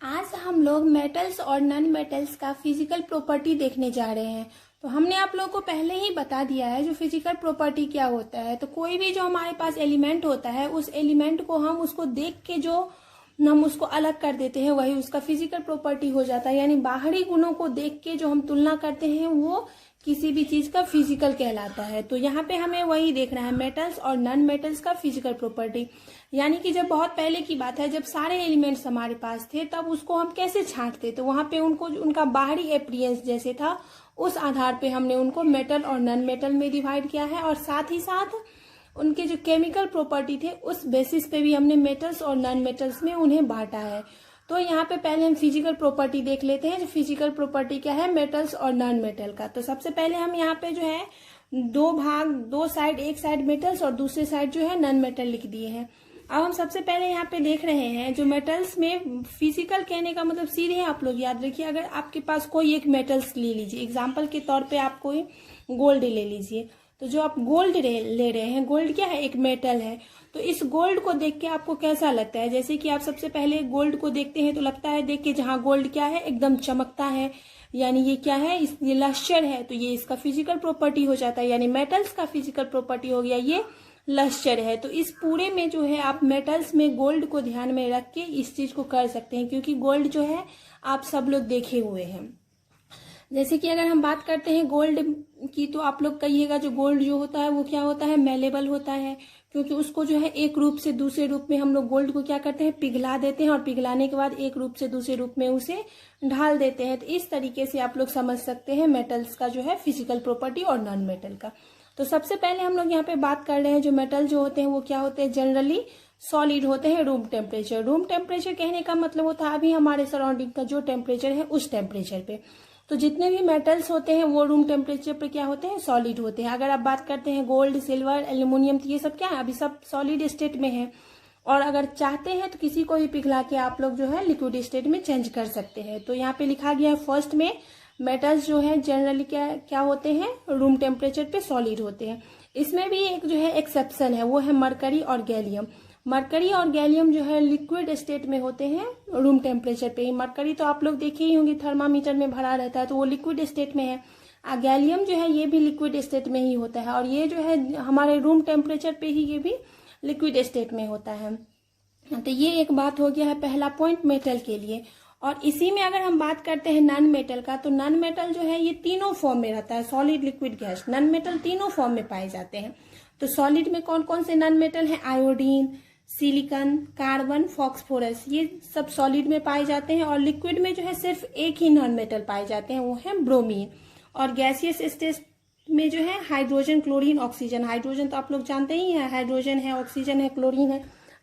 आज हम लोग मेटल्स और नॉन मेटल्स का फिजिकल प्रॉपर्टी देखने जा रहे हैं। तो हमने आप लोगों को पहले ही बता दिया है जो फिजिकल प्रॉपर्टी क्या होता है। तो कोई भी जो हमारे पास एलिमेंट होता है उस एलिमेंट को हम उसको देख के जो हम उसको अलग कर देते हैं वही उसका फिजिकल प्रॉपर्टी हो जाता है। यानी बाहरी गुणों को देख के जो हम तुलना करते हैं वो किसी भी चीज का फिजिकल कहलाता है। तो यहाँ पे हमें वही देखना है मेटल्स और नॉन मेटल्स का फिजिकल प्रॉपर्टी। यानी कि जब बहुत पहले की बात है, जब सारे एलिमेंट्स हमारे पास थे तब उसको हम कैसे छांटते, तो वहां पे उनको उनका बाहरी अपीयरेंस जैसे था उस आधार पे हमने उनको मेटल और नॉन मेटल में डिवाइड किया है, और साथ ही साथ उनके जो केमिकल प्रॉपर्टी थे उस बेसिस पे भी हमने मेटल्स और नॉन मेटल्स में उन्हें बांटा है। तो यहाँ पे पहले हम फिजिकल प्रॉपर्टी देख लेते हैं। जो फिजिकल प्रॉपर्टी क्या है मेटल्स और नॉन मेटल का। तो सबसे पहले हम यहाँ पे जो है दो साइड, एक साइड मेटल्स और दूसरे साइड जो है नॉन मेटल लिख दिए हैं। अब हम सबसे पहले यहाँ पे देख रहे हैं जो मेटल्स में फिजिकल कहने का मतलब सीधे आप लोग याद रखिए, अगर आपके पास कोई एक मेटल्स ले लीजिए, एग्जाम्पल के तौर पे आप कोई गोल्ड ले लीजिए। तो जो आप गोल्ड ले रहे हैं, गोल्ड क्या है, एक मेटल है। तो इस गोल्ड को देख के आपको कैसा लगता है, जैसे कि आप सबसे पहले गोल्ड को देखते हैं तो लगता है देख के जहाँ गोल्ड क्या है एकदम चमकता है, यानी ये क्या है, ये लश्चर है। तो ये इसका फिजिकल प्रॉपर्टी हो जाता है, यानी मेटल्स का फिजिकल प्रॉपर्टी हो गया ये लश्चर है। तो इस पूरे में जो है आप मेटल्स में गोल्ड को ध्यान में रख के इस चीज को कर सकते हैं, क्योंकि गोल्ड जो है आप सब लोग देखे हुए हैं। जैसे कि अगर हम बात करते हैं गोल्ड की, तो आप लोग कहिएगा जो गोल्ड जो होता है वो क्या होता है, मेलेबल होता है, क्योंकि उसको जो है एक रूप से दूसरे रूप में हम लोग गोल्ड को क्या करते हैं, पिघला देते हैं, और पिघलाने के बाद एक रूप से दूसरे रूप में उसे ढाल देते हैं। तो इस तरीके से आप लोग समझ सकते हैं मेटल्स का जो है फिजिकल प्रॉपर्टी और नॉन मेटल का। तो सबसे पहले हम लोग यहाँ पे बात कर रहे हैं जो मेटल जो होते हैं वो क्या होते हैं, जनरली सॉलिड होते हैं रूम टेम्परेचर। रूम टेम्परेचर कहने का मतलब होता है अभी हमारे सराउंडिंग का जो टेम्परेचर है उस टेम्परेचर पे। तो जितने भी मेटल्स होते हैं वो रूम टेम्परेचर पे क्या होते हैं, सॉलिड होते हैं। अगर आप बात करते हैं गोल्ड, सिल्वर, एल्यूमिनियम, तो ये सब क्या है, अभी सब सॉलिड स्टेट में है। और अगर चाहते हैं तो किसी को भी पिघला के आप लोग जो है लिक्विड स्टेट में चेंज कर सकते हैं। तो यहाँ पे लिखा गया है फर्स्ट में मेटल्स जो है जनरली क्या होते हैं, रूम टेम्परेचर पे सॉलिड होते हैं। इसमें भी एक जो है एक्सेप्शन है, वो है मरकरी और गैलियम। मरकरी और गैलियम जो है लिक्विड स्टेट में होते हैं रूम टेम्परेचर पे ही। मरकरी तो आप लोग देखे ही होंगे, थर्मामीटर में भरा रहता है, तो वो लिक्विड स्टेट में है। गैलियम जो है ये भी लिक्विड स्टेट में ही होता है, और ये जो है हमारे रूम टेम्परेचर पे ही ये भी लिक्विड स्टेट में होता है। तो ये एक बात हो गया है पहला पॉइंट मेटल के लिए। और इसी में अगर हम बात करते हैं नॉन मेटल का, तो नॉन मेटल जो है ये तीनों फॉर्म में रहता है, solid, liquid, gas. Non metal तीनों फॉर्म में पाए जाते हैं। तो सॉलिड में कौन कौन से नॉन मेटल है, आयोडीन, सिलिकॉन, कार्बन, फॉस्फोरस, ये सब सॉलिड में पाए जाते हैं। और लिक्विड में जो है सिर्फ एक ही नॉन मेटल पाए जाते हैं, वो है ब्रोमीन। और गैसियस स्टेट में जो है हाइड्रोजन, क्लोरीन, ऑक्सीजन। हाइड्रोजन तो आप लोग जानते ही हैं, हाइड्रोजन है, ऑक्सीजन है, क्लोरीन है।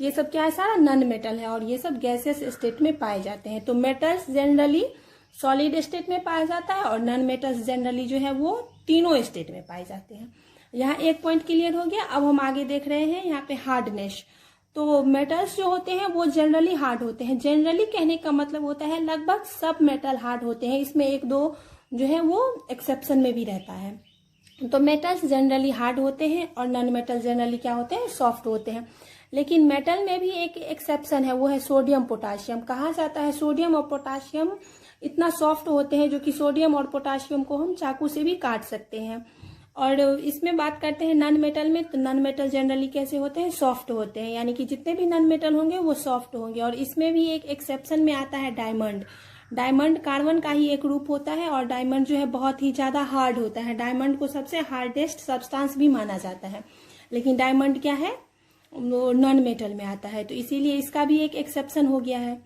तो ये सब क्या है, सारा नॉन मेटल है, और ये सब गैसियस स्टेट में पाए जाते हैं। तो मेटल्स जनरली सॉलिड स्टेट में पाया जाता है, और नॉन मेटल्स जनरली जो है वो तीनों स्टेट में पाए जाते हैं। यहाँ एक पॉइंट क्लियर हो गया। अब हम आगे देख रहे हैं यहाँ पे हार्डनेस। तो मेटल्स जो होते हैं वो जनरली हार्ड होते हैं। जनरली कहने का मतलब होता है लगभग सब मेटल हार्ड होते हैं, इसमें एक दो जो है वो एक्सेप्शन में भी रहता है। तो मेटल्स जनरली हार्ड होते हैं और नॉन मेटल जनरली क्या होते हैं, सॉफ्ट होते हैं। लेकिन मेटल में भी एक एक्सेप्शन है, वो है सोडियम, पोटाशियम। कहा जाता है सोडियम और पोटाशियम इतना सॉफ्ट होते हैं जो कि सोडियम और पोटाशियम को हम चाकू से भी काट सकते हैं। और इसमें बात करते हैं नॉन मेटल में, तो नॉन मेटल जनरली कैसे होते हैं, सॉफ्ट होते हैं, यानी कि जितने भी नॉन मेटल होंगे वो सॉफ्ट होंगे। और इसमें भी एक एक्सेप्शन में आता है डायमंड। डायमंड कार्बन का ही एक रूप होता है, और डायमंड जो है बहुत ही ज्यादा हार्ड होता है। डायमंड को सबसे हार्डेस्ट सब्सटेंस भी माना जाता है, लेकिन डायमंड क्या है, वो नॉन मेटल में आता है। तो इसीलिए इसका भी एक एक्सेप्शन हो गया है।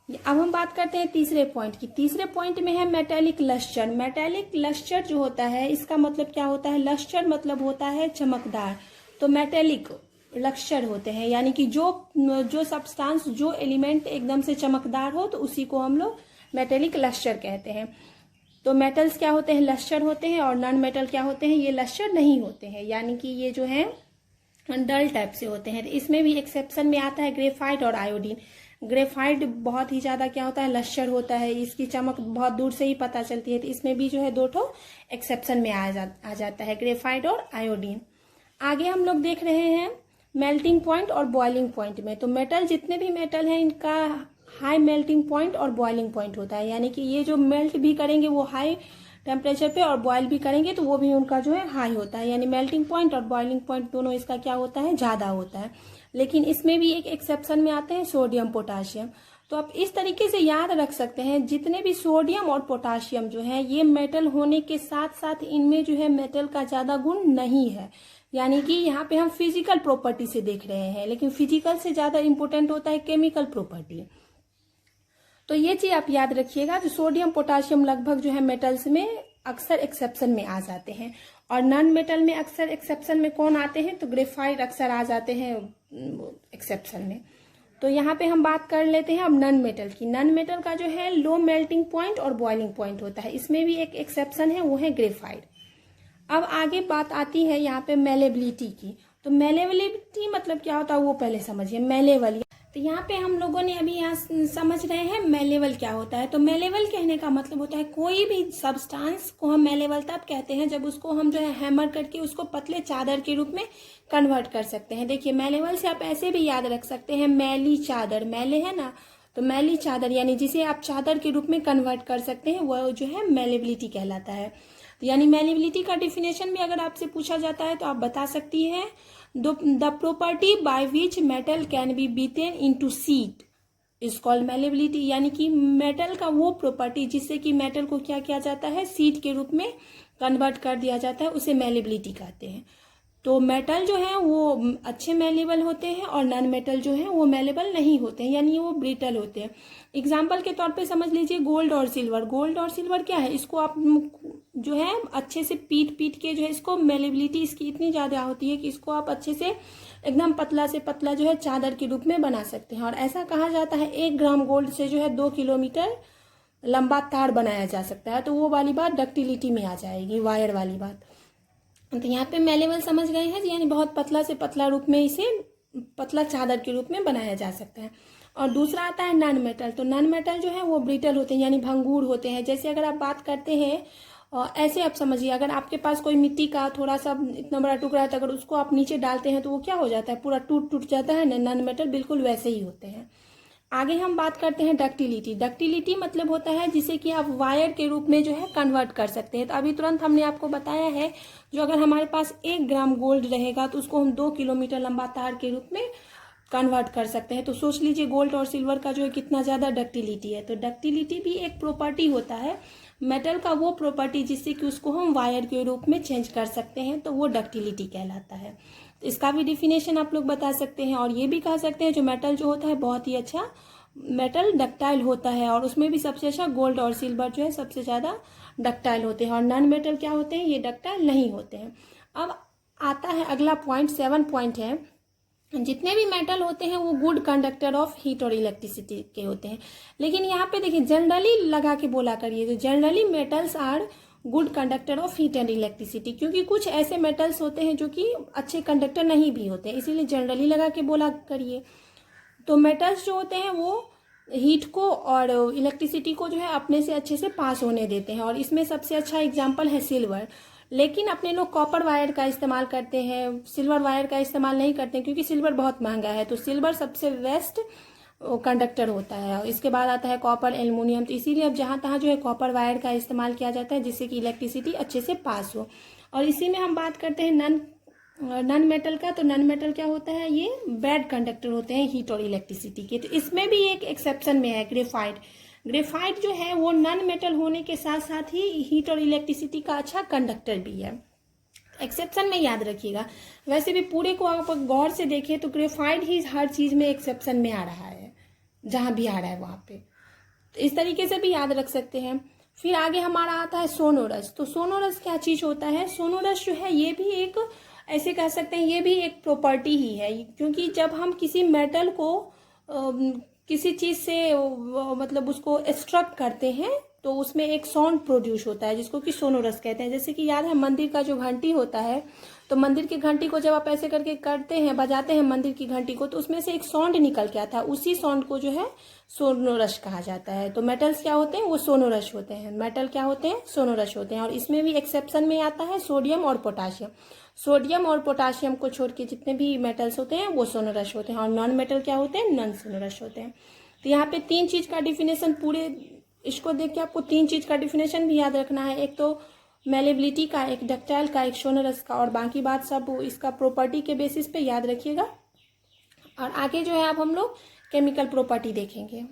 अब हम बात करते हैं तीसरे पॉइंट की। तीसरे पॉइंट में है मेटेलिक लश्चर। मेटेलिक लश्चर जो होता है इसका मतलब क्या होता है, लश्चर मतलब होता है चमकदार। तो मेटेलिक लश्चर होते हैं, यानी कि जो सब्सटेंस, जो एलिमेंट एकदम से चमकदार हो तो उसी को हम लोग मेटेलिक लश्चर कहते हैं। तो मेटल्स क्या होते हैं, लश्चर होते हैं, और नॉन मेटल क्या होते हैं, ये लश्चर नहीं होते हैं, यानी कि ये जो है डल टाइप से होते हैं। इसमें भी एक्सेप्शन में आता है ग्रेफाइट और आयोडीन। ग्रेफाइट बहुत ही ज्यादा क्या होता है, लश्चर होता है, इसकी चमक बहुत दूर से ही पता चलती है। तो इसमें भी जो है दो ठो एक्सेप्शन में आ जाता है, ग्रेफाइट और आयोडीन। आगे हम लोग देख रहे हैं मेल्टिंग पॉइंट और बॉइलिंग पॉइंट में। तो मेटल, जितने भी मेटल हैं इनका हाई मेल्टिंग पॉइंट और बॉइलिंग पॉइंट होता है, यानी कि ये जो मेल्ट भी करेंगे वो हाई टेम्परेचर पे और बॉयल भी करेंगे तो वो भी उनका जो है हाई होता है, यानी मेल्टिंग पॉइंट और बॉइलिंग पॉइंट दोनों इसका क्या होता है, ज़्यादा होता है। लेकिन इसमें भी एक एक्सेप्शन में आते हैं सोडियम पोटाशियम। तो आप इस तरीके से याद रख सकते हैं, जितने भी सोडियम और पोटाशियम जो है ये मेटल होने के साथ साथ इनमें जो है मेटल का ज़्यादा गुण नहीं है, यानी कि यहाँ पे हम फिजिकल प्रॉपर्टी से देख रहे हैं, लेकिन फिजिकल से ज़्यादा इंपॉर्टेंट होता है केमिकल प्रॉपर्टी। तो ये चीज आप याद रखिएगा, जो सोडियम पोटाशियम लगभग जो है मेटल्स में अक्सर एक्सेप्शन में आ जाते हैं, और नॉन मेटल में अक्सर एक्सेप्शन में कौन आते हैं, तो ग्रेफाइट अक्सर आ जाते हैं एक्सेप्शन में। तो यहाँ पे हम बात कर लेते हैं अब नॉन मेटल की। नॉन मेटल का जो है लो मेल्टिंग पॉइंट और बॉइलिंग पॉइंट होता है, इसमें भी एक एक्सेप्शन है, वो है ग्रेफाइट। अब आगे बात आती है यहाँ पे मेलेबिलिटी की। तो मेलेबिलिटी मतलब क्या होता है वो पहले समझिए, मेलेबल। तो यहाँ पे हम लोगों ने अभी यहाँ समझ रहे हैं मेलेबल क्या होता है। तो मेलेबल कहने का मतलब होता है कोई भी सब्सटेंस को हम मेलेबल तब कहते हैं जब उसको हम जो है हैमर करके उसको पतले चादर के रूप में कन्वर्ट कर सकते हैं। देखिए मेलेबल से आप ऐसे भी याद रख सकते हैं, मैली चादर, मैले है ना, तो मैली चादर यानी जिसे आप चादर के रूप में कन्वर्ट कर सकते हैं, वह जो है मेलेबिलिटी कहलाता है। तो यानी मेलेबिलिटी का डिफिनेशन भी अगर आपसे पूछा जाता है तो आप बता सकती है, the property by which metal can be beaten into sheet is called malleability, यानी कि मेटल का वो प्रॉपर्टी जिससे कि मेटल को क्या किया जाता है, शीट के रूप में कन्वर्ट कर दिया जाता है, उसे मेलेबिलिटी कहते हैं। तो मेटल जो है वो अच्छे मेलेबल होते हैं और नॉन मेटल जो है वो मेलेबल नहीं होते हैं, यानी वो ब्रिटल होते हैं। एग्जाम्पल के तौर पे समझ लीजिए गोल्ड और सिल्वर। गोल्ड और सिल्वर क्या है, इसको आप जो है अच्छे से पीट के जो है इसको मेलेबिलिटी इसकी इतनी ज़्यादा होती है कि इसको आप अच्छे से एकदम पतला से पतला जो है चादर के रूप में बना सकते हैं। और ऐसा कहा जाता है 1 ग्राम गोल्ड से जो है 2 किलोमीटर लंबा तार बनाया जा सकता है। तो वो वाली बात डक्टिलिटी में आ जाएगी, वायर वाली बात। तो यहाँ पे मेलेबल समझ गए हैं, यानी बहुत पतला से पतला रूप में इसे पतला चादर के रूप में बनाया जा सकता है। और दूसरा आता है नॉन मेटल। तो नॉन मेटल जो है वो ब्रिटल होते हैं, यानी भंगूर होते हैं। जैसे अगर आप बात करते हैं ऐसे आप समझिए, अगर आपके पास कोई मिट्टी का थोड़ा सा इतना बड़ा टुकड़ा है तो अगर उसको आप नीचे डालते हैं तो वो क्या हो जाता है, पूरा टूट जाता है ना। नॉन मेटल बिल्कुल वैसे ही होते हैं। आगे हम बात करते हैं डक्टिलिटी। डक्टिलिटी मतलब होता है जिसे कि आप वायर के रूप में जो है कन्वर्ट कर सकते हैं। तो अभी तुरंत हमने आपको बताया है, जो अगर हमारे पास 1 ग्राम गोल्ड रहेगा तो उसको हम 2 किलोमीटर लंबा तार के रूप में कन्वर्ट कर सकते हैं। तो सोच लीजिए गोल्ड और सिल्वर का जो है कितना ज़्यादा डक्टिलिटी है। तो डक्टिलिटी भी एक प्रॉपर्टी होता है मेटल का, वो प्रॉपर्टी जिससे कि उसको हम वायर के रूप में चेंज कर सकते हैं, तो वो डक्टिलिटी कहलाता है। तो इसका भी डिफिनेशन आप लोग बता सकते हैं। और ये भी कह सकते हैं जो मेटल जो होता है बहुत ही अच्छा मेटल डक्टाइल होता है, और उसमें भी सबसे अच्छा गोल्ड और सिल्वर जो है सबसे ज़्यादा डक्टाइल होते हैं। और नॉन मेटल क्या होते हैं, ये डक्टाइल नहीं होते हैं। अब आता है अगला पॉइंट, 7 पॉइंट है, जितने भी मेटल होते हैं वो गुड कंडक्टर ऑफ हीट और इलेक्ट्रिसिटी के होते हैं। लेकिन यहाँ पे देखिए जनरली लगा के बोला करिए, तो generally metals are good conductor of heat and electricity, क्योंकि कुछ ऐसे मेटल्स होते हैं जो कि अच्छे कंडक्टर नहीं भी होते हैं, इसीलिए जनरली लगा के बोला करिए। तो मेटल्स जो होते हैं वो हीट को और इलेक्ट्रिसिटी को जो है अपने से अच्छे से पास होने देते हैं, और इसमें सबसे अच्छा एग्जाम्पल है सिल्वर। लेकिन अपने लोग कॉपर वायर का इस्तेमाल करते हैं, सिल्वर वायर का इस्तेमाल नहीं करते हैं, क्योंकि सिल्वर बहुत महंगा है। तो सिल्वर सबसे बेस्ट कंडक्टर होता है। इसके बाद आता है कॉपर, एल्युमिनियम। तो इसीलिए अब जहाँ तहाँ जो है कॉपर वायर का इस्तेमाल किया जाता है, जिससे कि इलेक्ट्रिसिटी अच्छे से पास हो। और इसी में हम बात करते हैं नॉन मेटल का। तो नॉन मेटल क्या होता है, ये बैड कंडक्टर होते हैं हीट और इलेक्ट्रिसिटी के। तो इसमें भी एक एक्सेप्शन में है ग्रेफाइट। ग्रेफाइट जो है वो नॉन मेटल होने के साथ साथ ही हीट और इलेक्ट्रिसिटी का अच्छा कंडक्टर भी है। एक्सेप्शन में याद रखिएगा। वैसे भी पूरे को आप गौर से देखें तो ग्रेफाइट ही हर चीज में एक्सेप्शन में आ रहा है, जहां भी आ रहा है वहां पे। तो इस तरीके से भी याद रख सकते हैं। फिर आगे हमारा आता है सोनोरस। तो सोनोरस क्या चीज होता है, सोनोरस जो है ये भी एक ऐसे कह सकते हैं, ये भी एक प्रॉपर्टी ही है। क्योंकि जब हम किसी मेटल को किसी चीज से मतलब उसको एक्सट्रैक्ट करते हैं तो उसमें एक साउंड प्रोड्यूस होता है, जिसको कि सोनोरस कहते हैं। जैसे कि याद है मंदिर का जो घंटी होता है, तो मंदिर की घंटी को जब आप ऐसे करके करते हैं, बजाते हैं मंदिर की घंटी को, तो उसमें से एक साउंड निकल के आता है, उसी साउंड को जो है सोनोरस कहा जाता है। तो मेटल्स क्या होते हैं, वो सोनोरस होते हैं। मेटल क्या होते हैं, सोनोरस होते हैं। और इसमें भी एक्सेप्शन में आता है सोडियम और पोटाशियम। सोडियम और पोटाशियम को छोड़ के जितने भी मेटल्स होते हैं वो सोनोरस होते हैं। और नॉन मेटल क्या होते हैं, नॉन सोनोरस होते हैं। तो यहाँ पे 3 चीज़ का डिफिनेशन, पूरे इसको देख के आपको 3 चीज़ का डिफिनेशन भी याद रखना है। एक तो मेलेबिलिटी का, एक डक्टाइल का, एक सोनरस का, और बाकी बात सब इसका प्रॉपर्टी के बेसिस पे याद रखिएगा। और आगे जो है अब हम लोग केमिकल प्रॉपर्टी देखेंगे।